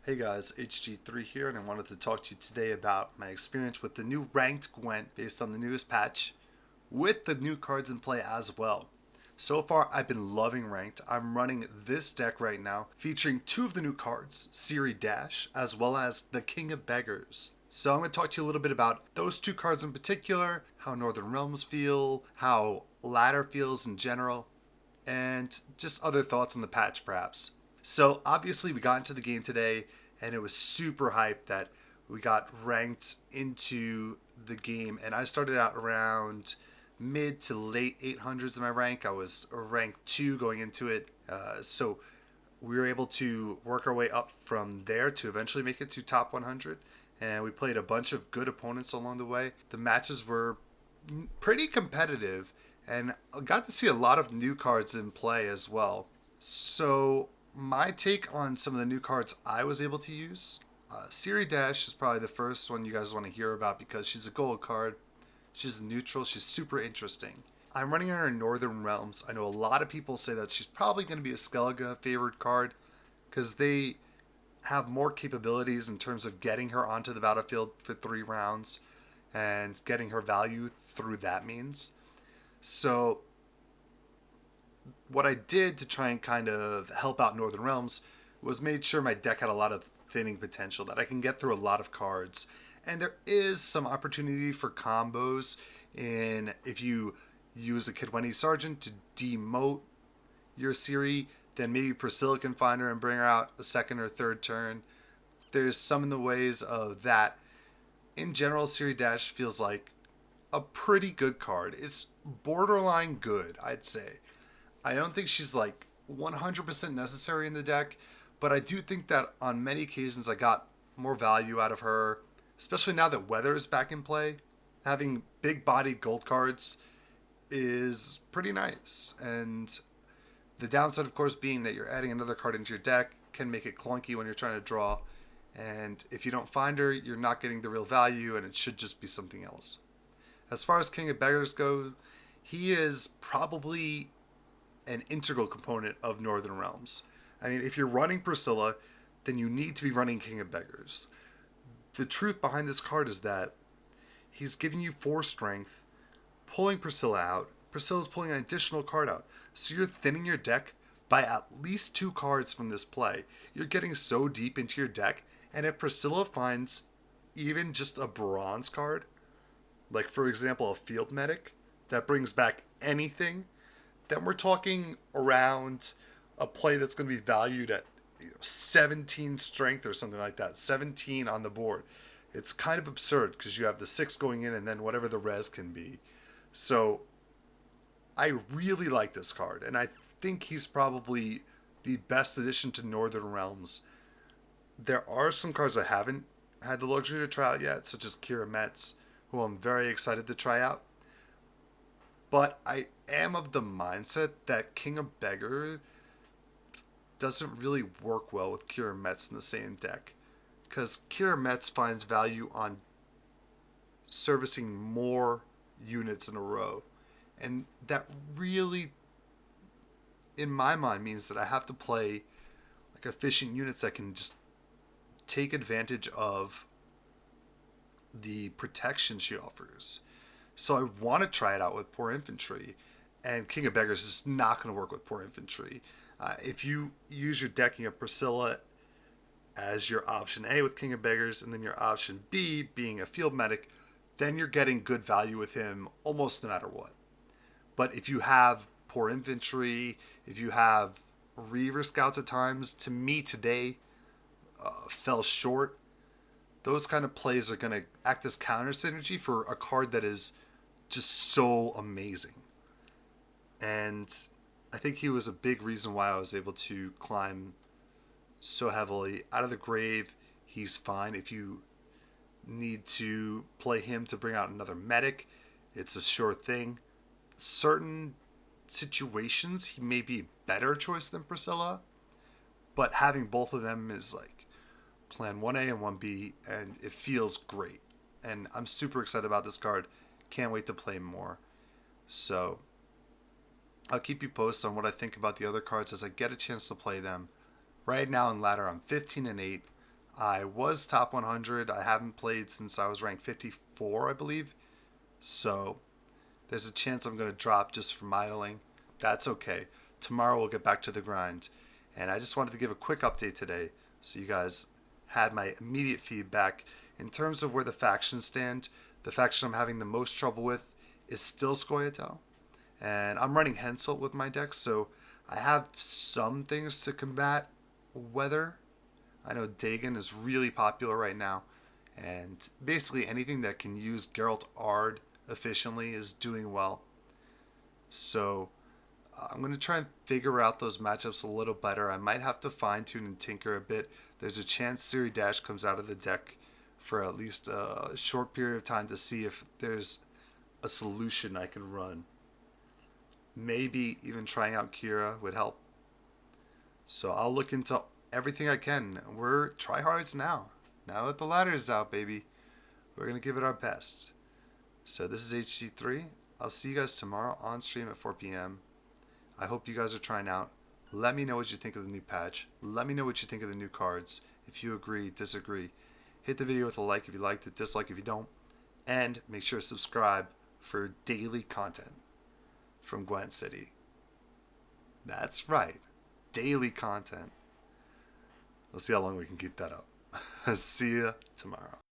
Hey guys, HG3 here, and I wanted to talk to you today about my experience with the new ranked Gwent based on the newest patch, with the new cards in play as well. So far, I've been loving ranked. I'm running this deck right now, featuring two of the new cards, Siri Dash, as well as the King of Beggars. So I'm going to talk to you a little bit about those two cards in particular, how Northern Realms feel, how Ladder feels in general, and just other thoughts on the patch perhaps. So obviously we got into the game today and it was super hyped that we got ranked into the game, and I started out around mid to late 800s in my rank. I was rank 2 going into it. So we were able to work our way up from there to eventually make it to top 100, and we played a bunch of good opponents along the way. The matches were pretty competitive, and I got to see a lot of new cards in play as well. So, my take on some of the new cards I was able to use, Siri Dash is probably the first one you guys want to hear about because she's a gold card. She's a neutral. She's super interesting. I'm running her in Northern Realms. I know a lot of people say that she's probably going to be a Skellige favored card because they have more capabilities in terms of getting her onto the battlefield for 3 rounds and getting her value through that means. So what I did to try and kind of help out Northern Realms was made sure my deck had a lot of thinning potential, that I can get through a lot of cards. And there is some opportunity for combos in if you use a Kidweni Sergeant to demote your Siri, then maybe Priscilla can find her and bring her out a second or third turn. There's some in the ways of that. In general, Siri Dash feels like a pretty good card. It's borderline good, I'd say. I don't think she's like 100% necessary in the deck, but I do think that on many occasions I got more value out of her, especially now that Weather is back in play. Having big bodied gold cards is pretty nice. And the downside, of course, being that you're adding another card into your deck can make it clunky when you're trying to draw. And if you don't find her, you're not getting the real value, and it should just be something else. As far as King of Beggars go, he is probably an integral component of Northern Realms. I mean, if you're running Priscilla, then you need to be running King of Beggars. The truth behind this card is that he's giving you 4 strength, pulling Priscilla out. Priscilla's pulling an additional card out. So you're thinning your deck by at least 2 cards from this play. You're getting so deep into your deck, and if Priscilla finds even just a bronze card, like for example a field medic, that brings back anything, then we're talking around a play that's going to be valued at 17 strength or something like that, 17 on the board. It's kind of absurd because you have the 6 going in and then whatever the res can be. So I really like this card, and I think he's probably the best addition to Northern Realms. There are some cards I haven't had the luxury to try out yet, such as Kira Metz, who I'm very excited to try out. But I am of the mindset that King of Beggar doesn't really work well with Kira Metz in the same deck. Because Kira Metz finds value on servicing more units in a row. And that really, in my mind, means that I have to play like efficient units that can just take advantage of the protection she offers. So I want to try it out with Poor Infantry, and King of Beggars is not going to work with Poor Infantry. If you use your decking of Priscilla as your option A with King of Beggars, and then your option B being a field medic, then you're getting good value with him almost no matter what. But if you have Poor Infantry, if you have Reaver Scouts at times, to me today fell short. Those kind of plays are going to act as counter synergy for a card that is just so amazing. And I think he was a big reason why I was able to climb so heavily out of the grave. He's fine. If you need to play him to bring out another medic, it's a sure thing. Certain situations, he may be a better choice than Priscilla, but having both of them is like plan 1A and 1B, and it feels great. And I'm super excited about this card. Can't wait to play more. So I'll keep you posted on what I think about the other cards as I get a chance to play them. Right now in ladder, I'm 15 and 8. I was top 100. I haven't played since I was ranked 54, I believe. So there's a chance I'm going to drop just from idling. That's okay. Tomorrow we'll get back to the grind. And I just wanted to give a quick update today so you guys had my immediate feedback. In terms of where the factions stand, the faction I'm having the most trouble with is still Scoia'tael. And I'm running Hensel with my deck, so I have some things to combat weather. I know Dagon is really popular right now, and basically anything that can use Geralt Ard efficiently is doing well. So I'm going to try and figure out those matchups a little better. I might have to fine tune and tinker a bit. There's a chance Siri Dash comes out of the deck for at least a short period of time to see if there's a solution I can run. Maybe even trying out Kira would help. So I'll look into everything I can. We're tryhards now. Now that the ladder is out, baby, we're going to give it our best. So this is HC3. I'll see you guys tomorrow on stream at 4 p.m. I hope you guys are trying out. Let me know what you think of the new patch. Let me know what you think of the new cards. If you agree, disagree. Hit the video with a like if you liked it, dislike if you don't. And make sure to subscribe for daily content from Gwent City. That's right. Daily content. We'll see how long we can keep that up. See ya tomorrow.